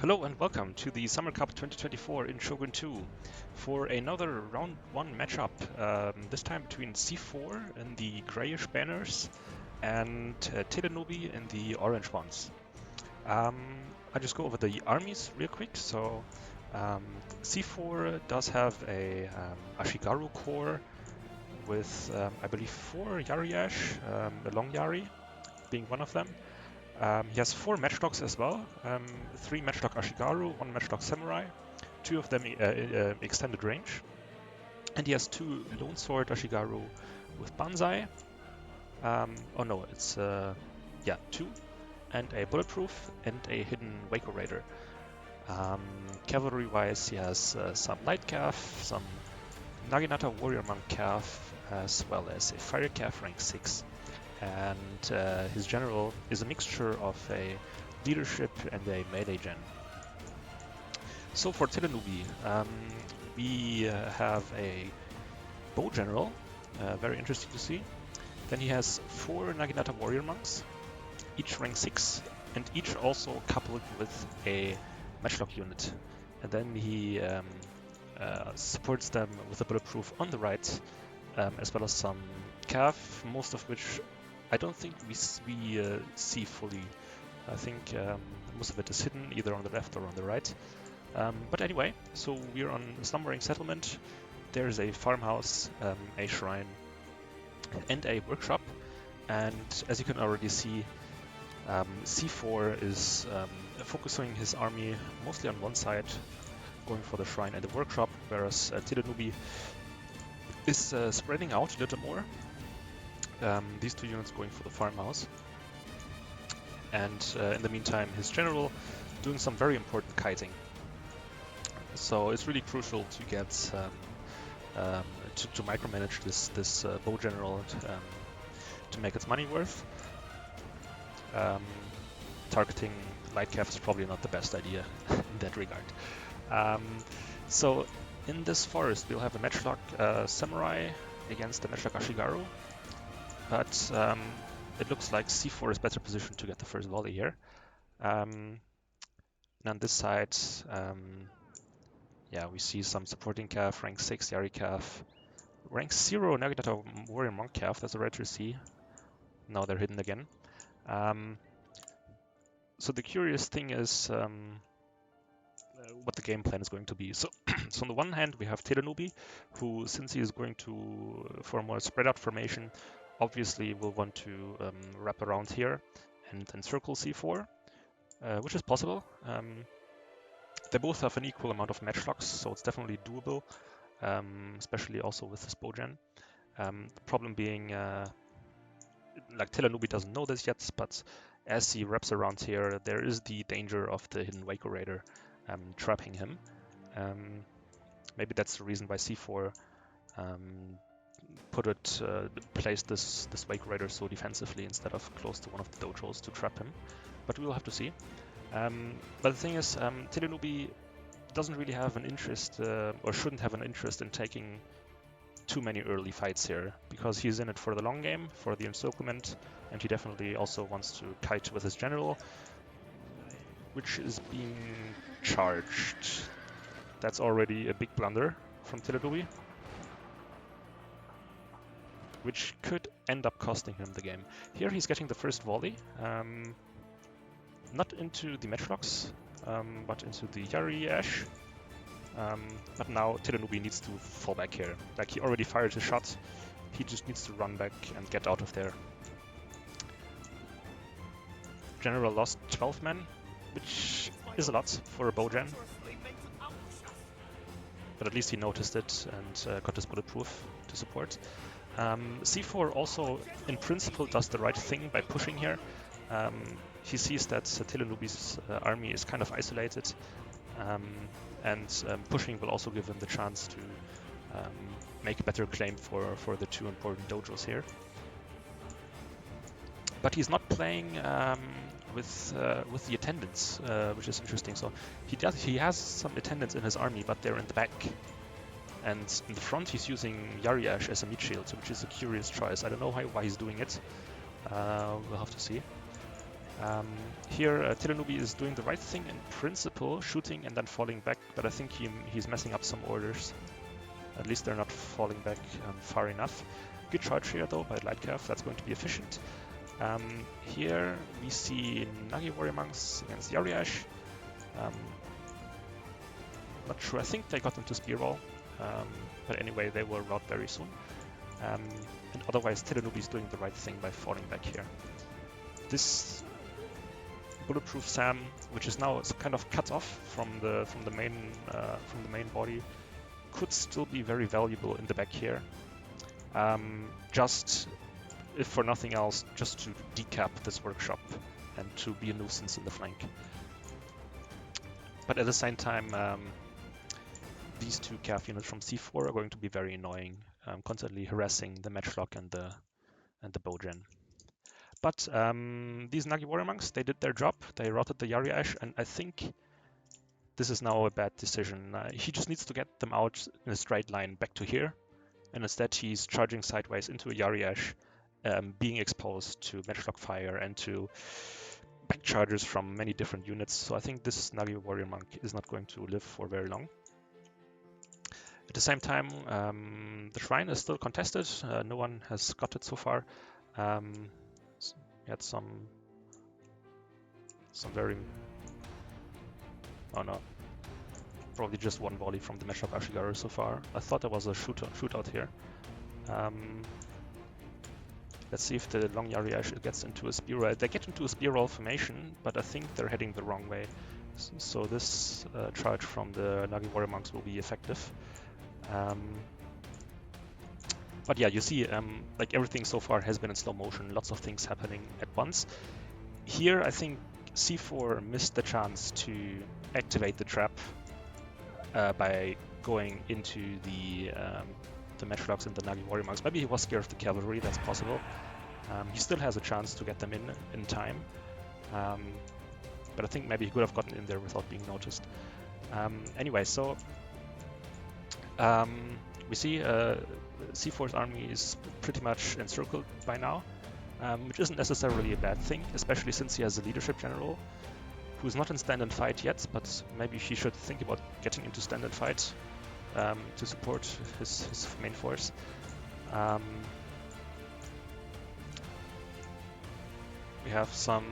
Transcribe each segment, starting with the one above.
Hello and welcome to the Summer Cup 2024 in Shogun 2 for another round 1 matchup, this time between C4 in the grayish banners and Telenoobie in the orange ones. I'll just go over the armies real quick. So C4 does have a Ashigaru core with, I believe, 4 Yari-Ash, a long Yari being one of them. He has 4 matchlocks as well, 3 matchlock Ashigaru, 1 matchlock Samurai, 2 of them extended range. And he has 2 Lone Sword Ashigaru with Banzai. Oh no, it's 2. And a Bulletproof and a Hidden Waco Raider. Cavalry-wise, he has some Light Cav, some Naginata Warrior Monk Cav, as well as a Fire Cav rank 6. And his general is a mixture of a leadership and a melee gen. So for Telenoobie, we have a bow general, very interesting to see. Then he has 4 Naginata warrior monks, each rank 6, and each also coupled with a matchlock unit. And then he supports them with a bulletproof on the right, as well as some cav, most of which I don't think we see fully. I think most of it is hidden either on the left or on the right. But anyway, so we're on Slumbering Settlement. There's a farmhouse, a shrine, and a workshop. And as you can already see, C4 is focusing his army mostly on one side, going for the shrine and the workshop, whereas Telenoobie is spreading out a little more. These 2 units going for the farmhouse, and in the meantime his general doing some very important kiting. So it's really crucial to get to micromanage this bow general to make its money worth. Targeting light cav is probably not the best idea in that regard. So in this forest we'll have a matchlock samurai against the matchlock Ashigaru. But it looks like C4 is better positioned to get the first volley here. And on this side, we see some supporting cav, rank 6 Yari cav, rank 0 Naginata Warrior Monk cav, that's rare to see. Now they're hidden again. So the curious thing is what the game plan is going to be. So on the one hand, we have Telenoobie, who, since he is going for a more spread out formation, obviously will want to wrap around here and encircle C4, which is possible. They both have an equal amount of matchlocks, so it's definitely doable, especially also with this bow gen. The problem being, like Telenoobie doesn't know this yet, but as he wraps around here, there is the danger of the Hidden Waco Raider trapping him. Maybe that's the reason why C4 placed this Waco Raider so defensively instead of close to one of the dojos to trap him. But we will have to see. But the thing is, Telenoobie doesn't really have an interest, or shouldn't have an interest in taking too many early fights here, because he's in it for the long game, for the encirclement, and he definitely also wants to kite with his general, which is being charged. That's already a big blunder from Telenoobie, which could end up costing him the game. Here he's getting the first volley, not into the matchlocks, but into the Yari Ash. But now Telenoobie needs to fall back here. Like, he already fired his shot, he just needs to run back and get out of there. General lost 12 men, which is a lot for a bow gen. But at least he noticed it and got his bulletproof to support. C4 also, in principle, does the right thing by pushing here. He sees that Telenoobie's army is kind of isolated, and pushing will also give him the chance to make a better claim for the 2 important dojos here. But he's not playing with the attendants, which is interesting. So he has some attendants in his army, but they're in the back. And in the front, he's using Yari Ash as a meat shield, which is a curious choice. I don't know why he's doing it. We'll have to see. Here, Telenoobie is doing the right thing in principle, shooting and then falling back, but I think he's messing up some orders. At least they're not falling back far enough. Good charge here though by Lightcalf, that's going to be efficient. Here we see Nagi Warrior Monks against Yariash. Not sure, I think they got into Spear Wall, but anyway, they will rout very soon. And otherwise, Telenoobie is doing the right thing by falling back here. This Bulletproof Sam, which is now kind of cut off from the main body, could still be very valuable in the back here. Just if for nothing else, just to decap this workshop and to be a nuisance in the flank. But at the same time, these two calf units from C4 are going to be very annoying, constantly harassing the matchlock and the bowgen. But these Nagi Warrior Monks, they did their job. They routed the Yariash, and I think this is now a bad decision. He just needs to get them out in a straight line back to here, and instead he's charging sideways into a Yariash, being exposed to matchlock fire and to back charges from many different units. So I think this Nagi Warrior Monk is not going to live for very long. At the same time, the shrine is still contested. No one has got it so far. We had some very... Oh no. Probably just one volley from the matchlock Ashigaru so far. I thought there was a shootout here. Let's see if the long Yariash gets into a spear roll. They get into a spear roll formation, but I think they're heading the wrong way. So this charge from the Nagi Warrior Monks will be effective. But yeah, you see, like everything so far has been in slow motion, lots of things happening at once. Here, I think C4 missed the chance to activate the trap by going into the matchlocks and the Nagi Warrior Monks. Maybe he was scared of the cavalry, that's possible. He still has a chance to get them in time. But I think maybe he could have gotten in there without being noticed. Anyway, so we see C4's army is pretty much encircled by now, which isn't necessarily a bad thing, especially since he has a leadership general who's not in stand and fight yet, but maybe he should think about getting into stand and fight to support his main force. We have some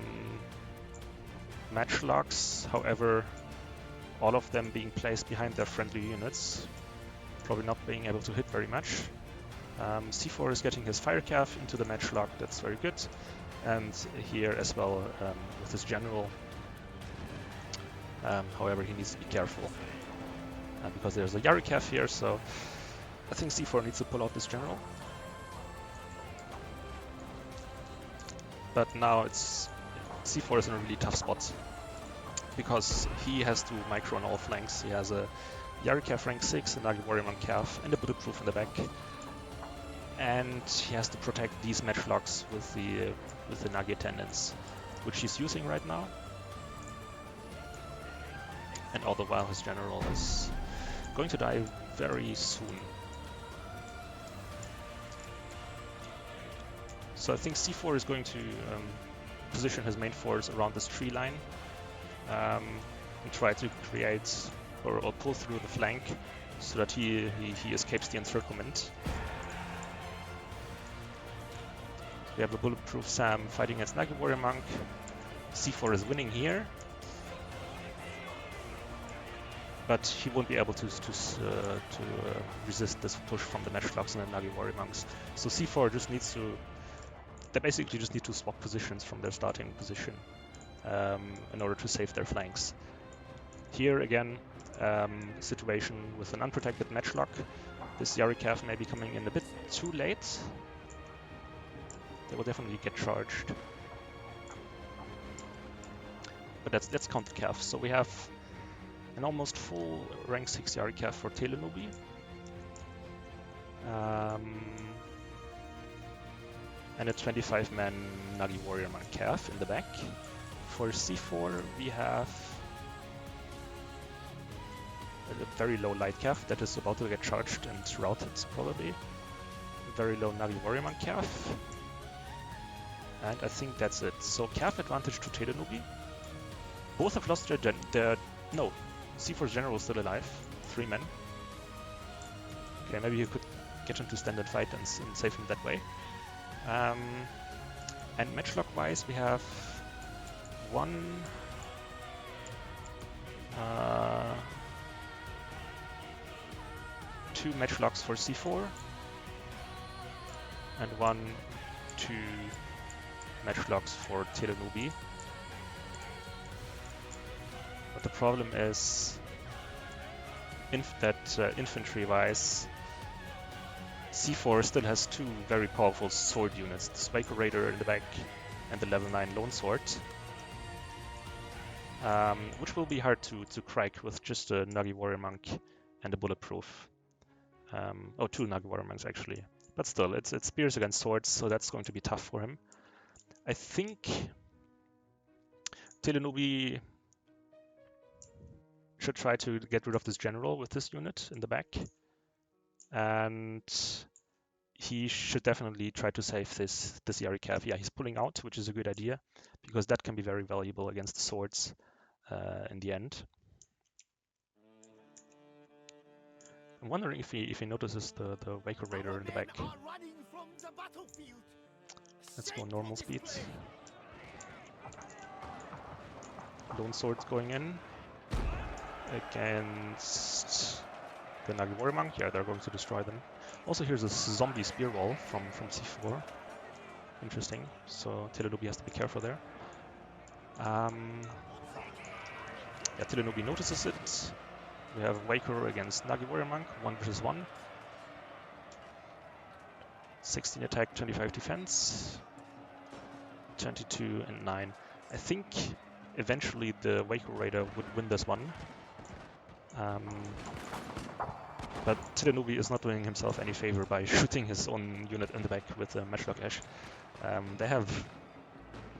matchlocks, however, all of them being placed behind their friendly units, probably not being able to hit very much. C4 is getting his fire calf into the matchlock, that's very good. And here as well with his general. However, he needs to be careful because there's a Yari calf here, so I think C4 needs to pull out this general. But now C4 is in a really tough spot because he has to micro on all flanks. He has a Yari calf rank 6, a Nagi Warrior Monk calf, and a bulletproof in the back. And he has to protect these matchlocks with the Nagi attendants, which he's using right now. And all the while his general is going to die very soon. So I think C4 is going to position his main force around this tree line and try to create or pull through the flank so that he escapes the encirclement. We have a bulletproof Sam fighting against Nagi Warrior Monk. C4 is winning here, but he won't be able to resist this push from the matchlocks and the Nagi Warrior Monks. So C4 just needs to... They basically just need to swap positions from their starting position in order to save their flanks. Here again, situation with an unprotected matchlock. This Yari calf may be coming in a bit too late. They will definitely get charged. But let's count the calf. So we have an almost full rank 6 Yari calf for Telenoobie. And a 25-man Nagi Warrior Monk calf in the back. For C4 we have a very low light calf that is about to get charged and routed probably. A very low Nagi Warrior Monk calf. And I think that's it. So Cav advantage to Telenoobie. Both have lost their no, C4's general is still alive. 3 men. Okay, maybe you could get into standard fight and save him that way. And matchlock-wise, we have 2 matchlocks for C4 and 2 matchlocks for Telenoobie. But the problem is infantry-wise, C4 still has 2 very powerful sword units, the Spaker Raider in the back and the level 9 Lone Sword, which will be hard to crack with just a Nagi Warrior Monk and a Bulletproof. 2 Nagi Warrior Monks actually. But still, it's spears against swords, so that's going to be tough for him. I think Telenoobie should try to get rid of this general with this unit in the back. And he should definitely try to save this Yari Cav. Yeah, he's pulling out, which is a good idea, because that can be very valuable against the swords in the end. I'm wondering if he notices the Waker Raider in the back. Let's go normal speed. Lone Swords going in against the Nagi Warrior Monk. Yeah, they're going to destroy them. Also, here's a zombie spear wall from C4. Interesting. So Telenoobie has to be careful there. Yeah, Telenoobie notices it. We have Waker against Nagi Warrior Monk, 1 versus 1. 16 attack, 25 defense, 22 and 9. I think eventually the Waker Raider would win this one. But Telenoobie is not doing himself any favor by shooting his own unit in the back with a Matchlock Ash. They have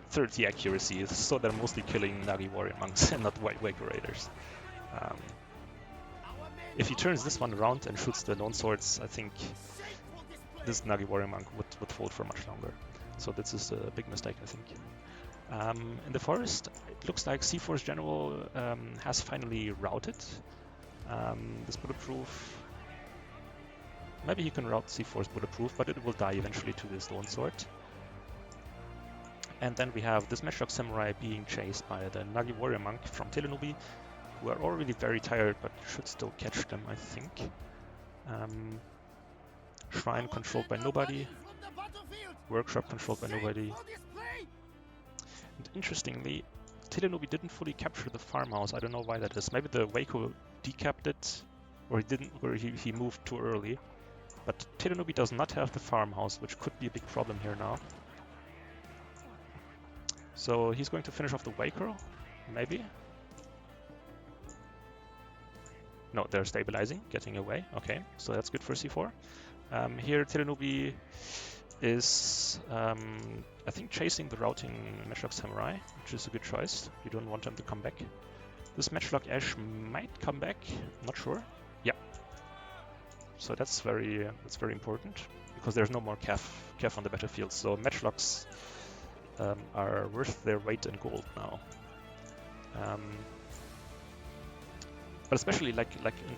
30 accuracy, so they're mostly killing Nagi Warrior Monks and not Waker Raiders. If he turns this one around and shoots the Lone Swords, I think this Nagi Warrior Monk would fold for much longer. So this is a big mistake, I think. In the forest, it looks like C4's general has finally routed. This Bulletproof... Maybe he can route C4's Bulletproof, but it will die eventually to this Lone Sword. And then we have this Matchlock Samurai being chased by the Nagi Warrior Monk from Telenoobie, who are already very tired, but should still catch them, I think. Shrine controlled by nobody. Workshop controlled by nobody. And interestingly, Telenoobie didn't fully capture the farmhouse. I don't know why that is. Maybe the Waco decapped it, or he didn't, or he moved too early. But Telenoobie does not have the farmhouse, which could be a big problem here now. So he's going to finish off the Waker, maybe. No, they're stabilizing, getting away. Okay, so that's good for C4. Here Telenoobie is, I think, chasing the routing Matchlock Samurai, which is a good choice. You don't want them to come back. This Matchlock Ash might come back, not sure. Yeah. So that's very important, because there's no more Cav on the battlefield. So Matchlocks are worth their weight in gold now. But especially like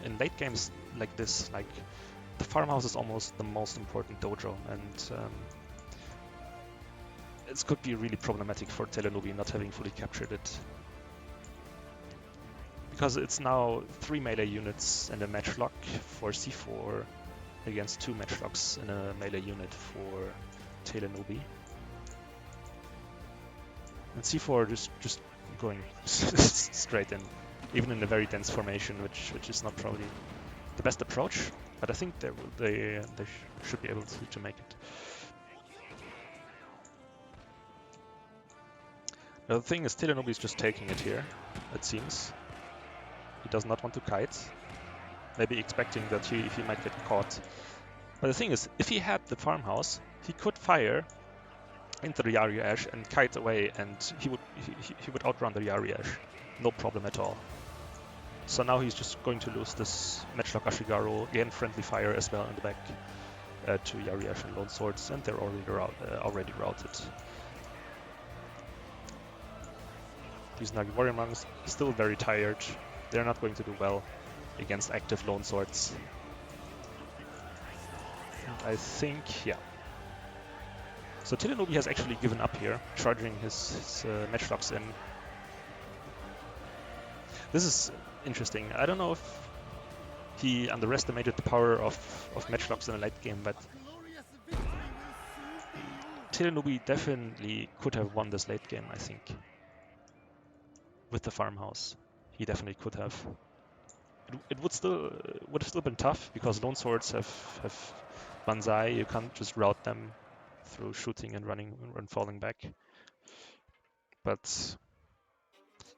in late games like this, like the farmhouse is almost the most important dojo, and it could be really problematic for Telenoobie not having fully captured it. Because it's now 3 melee units and a matchlock for C4 against 2 matchlocks and a melee unit for Telenoobie. And C4 just going straight in, even in a very dense formation, which is not probably the best approach, but I think they should be able to make it. Now the thing is, Telenoobie is just taking it here, it seems. He does not want to kite, maybe expecting that he might get caught. But the thing is, if he had the farmhouse, he could fire into the Yari Ash and kite away, and he would outrun the Yari Ash, no problem at all. So now he's just going to lose this Matchlock Ashigaru, again friendly fire as well in the back to Yari Ash and Lone Swords, and they're already routed. These Nagi Warrior Monks still very tired. They're not going to do well against active lone swords. And I think, yeah. So Telenoobie has actually given up here, charging his matchlocks in. This is interesting. I don't know if he underestimated the power of matchlocks in a late game, but Telenoobie definitely could have won this late game, I think. With the farmhouse. He definitely could have. It would have still been tough because lone swords have banzai. You can't just route them through shooting and running and falling back. But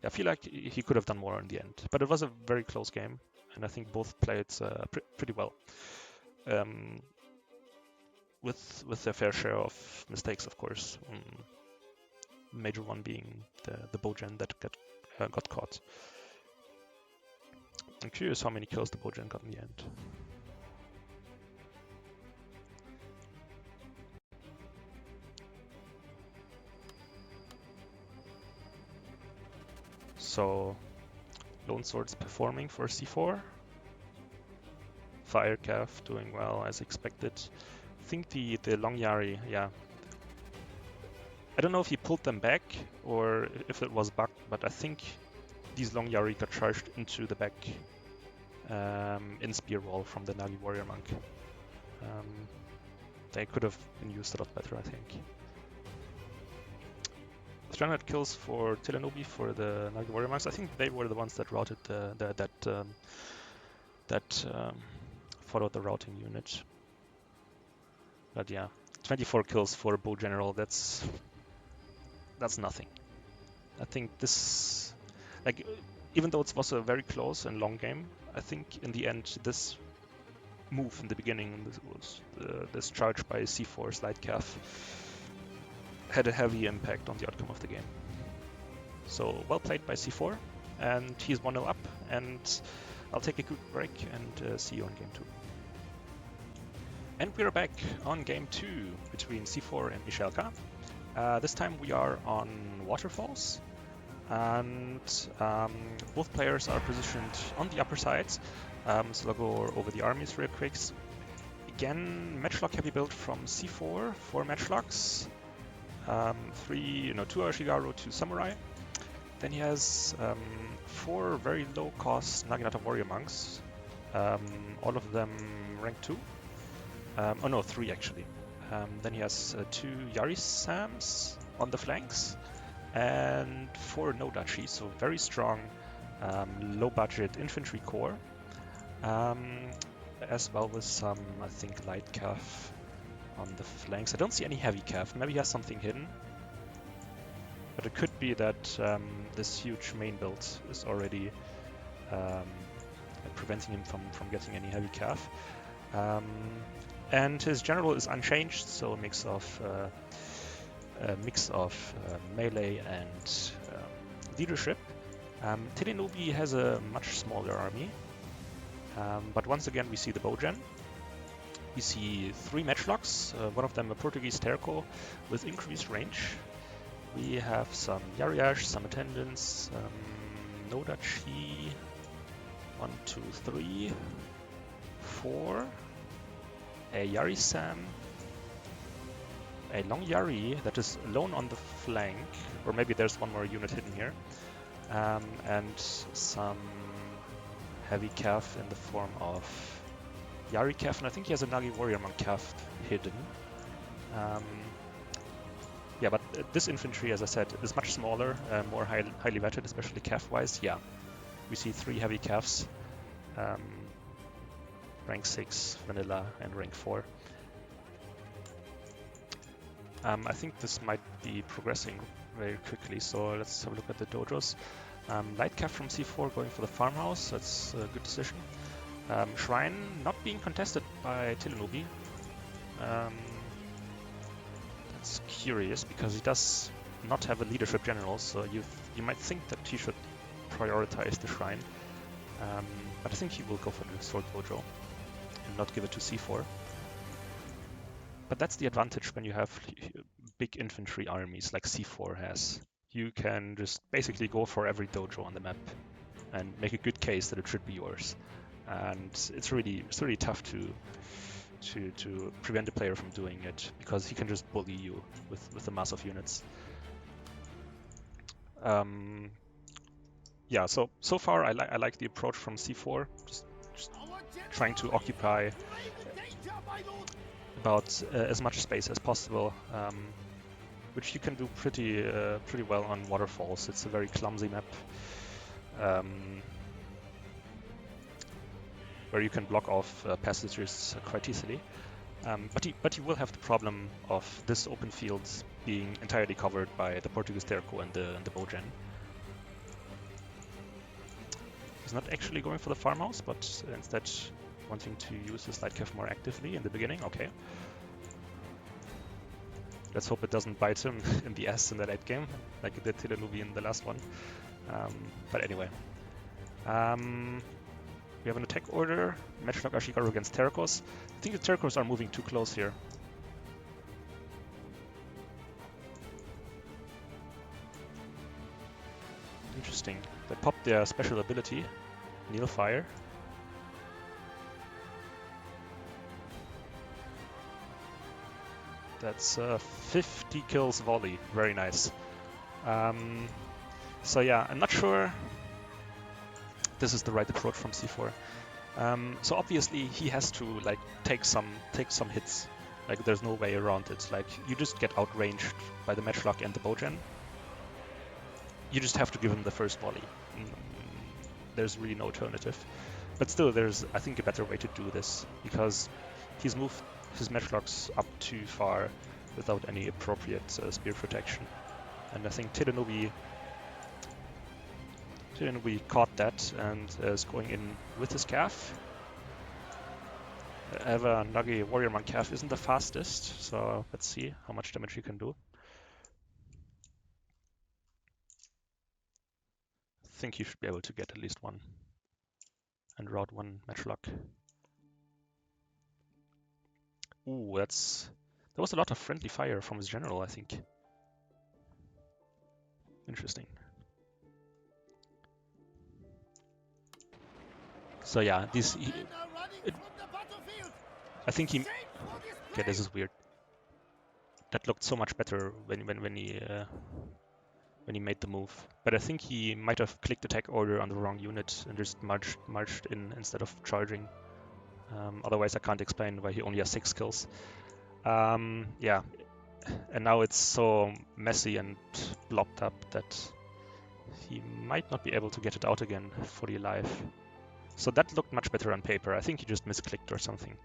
I feel like he could have done more in the end. But it was a very close game, and I think both played pretty well. With their fair share of mistakes, of course. Major one being the Bogen that got caught. I'm curious how many kills the Bogen got in the end. So, Lone Swords performing for C4. Fire Calf doing well as expected. I think the Long Yari, yeah. I don't know if he pulled them back or if it was bugged, but I think these Long Yari got charged into the back in Spear Wall from the Nagi Warrior Monk. They could have been used a lot better, I think. 300 kills for Telenoobie for the Nagi Warrior Monks. I think they were the ones that routed that followed the routing unit. But yeah, 24 kills for a Bow General. That's nothing. I think this, like, even though it was a very close and long game, I think in the end this move in the beginning, this charge by C4 Slide Calf, had a heavy impact on the outcome of the game. So well played by C4, and he's 1-0 up, and I'll take a quick break and see you on game 2. And we're back on game 2 between C4 and Michelka. This time we are on waterfalls, and both players are positioned on the upper sides. So I'll go over the armies real quick. Again, matchlock heavy build from C4, 4 matchlocks, 2 Arshigaru, 2 Samurai. Then he has 4 very low cost Naginata Warrior Monks, all of them rank 2. 3 actually. Then he has 2 Yari Sams on the flanks and 4 Nodachi, so very strong low budget infantry corps, as well with some, I think, light calf on the flanks. I don't see any heavy calf. Maybe he has something hidden, but it could be that this huge main build is already preventing him from getting any heavy calf. And his general is unchanged, so a mix of melee and leadership. Telenoobie has a much smaller army, but once again we see the Bogen. We see 3 matchlocks, one of them a Portuguese Terco with increased range. We have some Yariash, some attendants, Nodachi, 1, 2, 3, 4. A Yari Sam, a Long Yari that is alone on the flank, or maybe there's one more unit hidden here, and some heavy calf in the form of Yari calf, and I think he has a Nagi Warrior Monk calf hidden. But this infantry, as I said, is much smaller, more highly vetted, especially calf-wise. Yeah, we see 3 heavy calves. Rank 6 vanilla and rank 4. I think this might be progressing very quickly, so let's have a look at the dojos. Light calf from C4 going for the farmhouse, that's a good decision. Shrine not being contested by Telenoobie. That's curious because he does not have a leadership general, so you might think that he should prioritize the shrine. But I think he will go for the sword dojo and not give it to C4. But that's the advantage when you have big infantry armies like C4 has. you can just basically go for every dojo on the map and make a good case that it should be yours. And it's really tough to prevent a player from doing it, because he can just bully you with the mass of units. Yeah, so far I like the approach from C4, just trying to occupy about as much space as possible, which you can do pretty well on waterfalls. It's a very clumsy map, where you can block off passages quite easily. But you will have the problem of this open field being entirely covered by the Portuguese Terco and the Bogen. He's not actually going for the farmhouse, but instead wanting to use his light cav more actively in the beginning. Okay. Let's hope it doesn't bite him in the ass in the late game, like it did Telenoobie in the last one. But anyway. We have an attack order, Matchlock Ashigaru against Tercos. I think the Tercos are moving too close here. Interesting. They popped their special ability, Neil Fire. That's 50 kills volley. Very nice. So yeah, I'm not sure this is the right approach from C4. So obviously he has to like take some hits. Like there's no way around it. Like you just get outranged by the Matchlock and the Bogen. You just have to give him the first volley. There's really no alternative. But still, there's I think a better way to do this, because he's moved his Matchlocks up too far without any appropriate spear protection. And I think Telenoobie caught that and is going in with his calf. Ever Nagi Warrior Monk calf isn't the fastest, so let's see how much damage he can do. I think he should be able to get at least one and route one Matchlock. Ooh, there was a lot of friendly fire from his general, I think. Interesting. So yeah, I think he. Okay, this is weird. That looked so much better when he made the move. But I think he might have clicked attack order on the wrong unit and just marched in instead of charging. Otherwise, I can't explain why he only has 6 kills. Yeah, and now it's so messy and blocked up that he might not be able to get it out again fully alive. So that looked much better on paper. I think he just misclicked or something.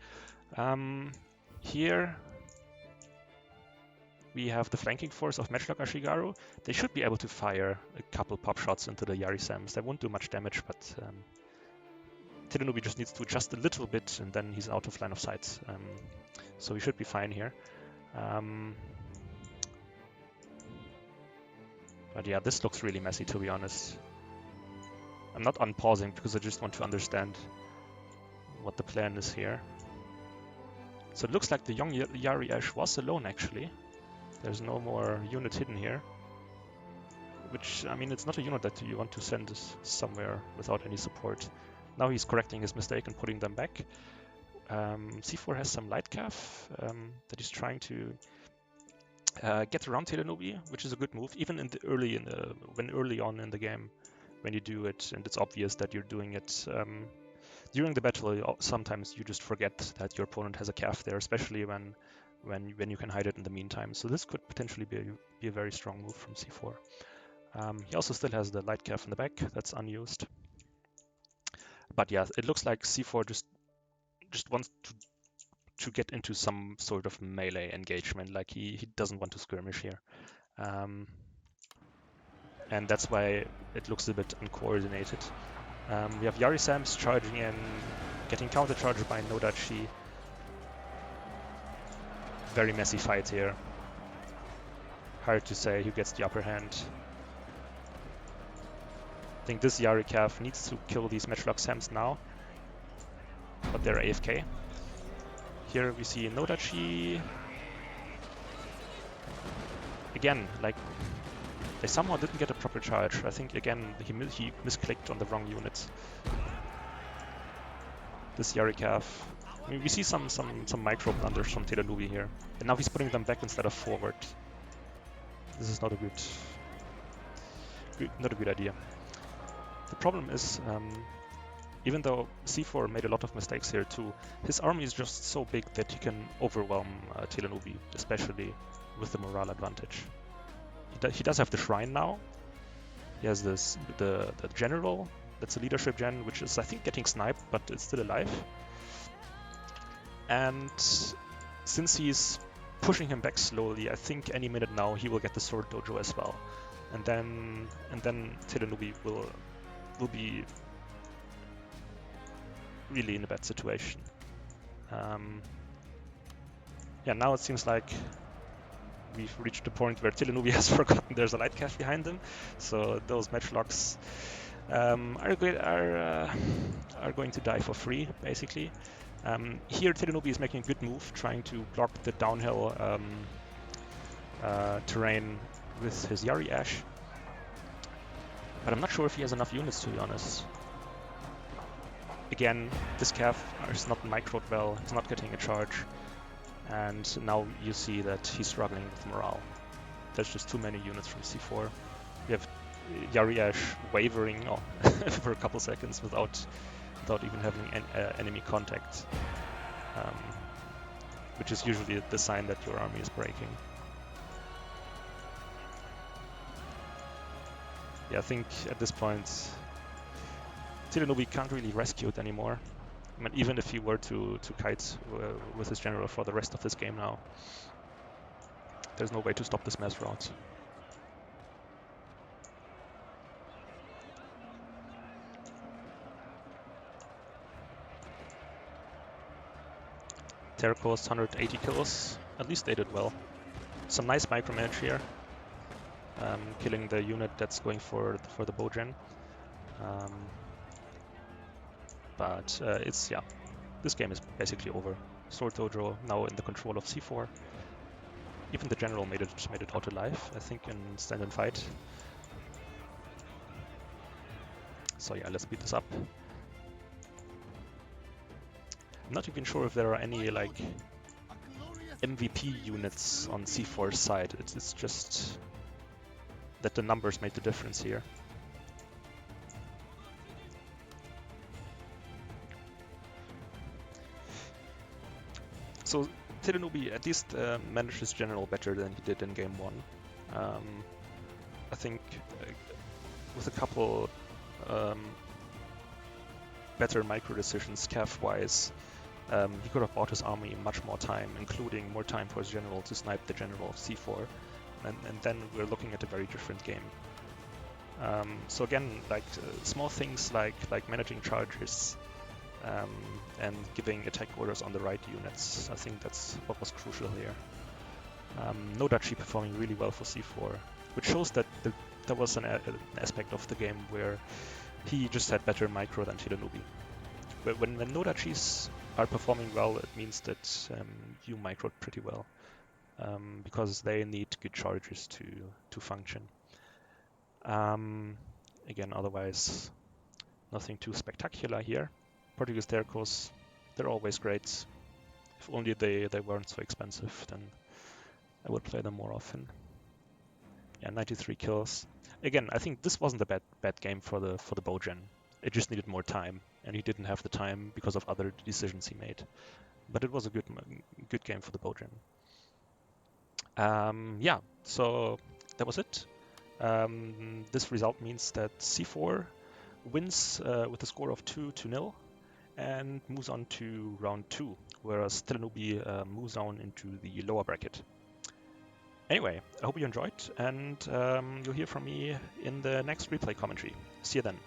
Here we have the flanking force of Matchlock Ashigaru. They should be able to fire a couple pop shots into the Yari-Sams. They won't do much damage, but Telenoobie just needs to adjust a little bit and then he's out of line of sight. So we should be fine here. But yeah, this looks really messy, to be honest. I'm not unpausing because I just want to understand what the plan is here. So it looks like the young Yari Ash was alone, actually. There's no more unit hidden here. Which, I mean, it's not a unit that you want to send somewhere without any support. Now he's correcting his mistake and putting them back. C4 has some light cav that he's trying to get around Telenoobie, which is a good move, even in the early on in the game, when you do it and it's obvious that you're doing it. During the battle, sometimes you just forget that your opponent has a cav there, especially when you can hide it in the meantime. So this could potentially be a very strong move from C4. He also still has the light cav in the back that's unused. But yeah, it looks like C4 just wants to get into some sort of melee engagement. Like he doesn't want to skirmish here. And that's why it looks a bit uncoordinated. We have Yari-Sams charging in, getting counter-charged by Nodachi. Very messy fight here. Hard to say who gets the upper hand. I think this Yari Cav needs to kill these Matchlock Sams now, but they're AFK. Here we see Nodachi. Again, like, They somehow didn't get a proper charge. I think again he misclicked on the wrong units. This Yarikav. I mean, we see some micro blunders from Telenoobie here, and now he's putting them back instead of forward. This is not a good idea. The problem is, even though C4 made a lot of mistakes here too, his army is just so big that he can overwhelm Telenoobie, especially with the morale advantage. He does have the shrine now. He has the general. That's a leadership gen, which is I think getting sniped, but it's still alive. And since he's pushing him back slowly, I think any minute now he will get the sword dojo as well, and then Telenoobie will be really in a bad situation. Yeah, now it seems like we've reached the point where Telenoobie has forgotten there's a light cache behind him, so those matchlocks are going to die for free, basically. Here Telenoobie is making a good move, trying to block the downhill terrain with his Yari Ash, but I'm not sure if he has enough units, to be honest. Again, this Cav is not microed well, he's not getting a charge, and now you see that he's struggling with morale. There's just too many units from C4. We have Yari Ash wavering for a couple seconds without even having enemy contact, which is usually the sign that your army is breaking. Yeah, I think at this point Telenoobie can't really rescue it anymore. I mean, even if he were to kite with his general for the rest of this game now, there's no way to stop this mass rout. Terracos 180 kills, at least they did well. Some nice micromanage here, killing the unit that's going for the Bogen. But this game is basically over. Sword Dojo now in the control of C4. Even the general made it out alive, I think, in stand and fight. So yeah, let's beat this up. I'm not even sure if there are any like MVP units on C4's side. It's just that the numbers made the difference here. So Telenoobie at least managed his general better than he did in game 1. I think with a couple better micro decisions Cav-wise, he could have bought his army much more time, including more time for his general to snipe the general of C4, and then we're looking at a very different game. So again, like small things like managing charges and giving attack orders on the right units, I think that's what was crucial here. Nodachi performing really well for C4, which shows that there was an aspect of the game where he just had better micro than Telenoobie. But when Nodachis are performing well, it means that you microed pretty well, because they need good charges to function. Again, otherwise, nothing too spectacular here. Portuguese Terracos, they're always great. If only they weren't so expensive, then I would play them more often. Yeah, 93 kills. Again, I think this wasn't a bad game for the Bogen. It just needed more time, and he didn't have the time because of other decisions he made. But it was a good game for the Bogen. Yeah, so that was it. This result means that C4 wins with a score of 2-0 and moves on to round 2, whereas Telenoobie moves on into the lower bracket. Anyway, I hope you enjoyed, and you'll hear from me in the next replay commentary. See you then.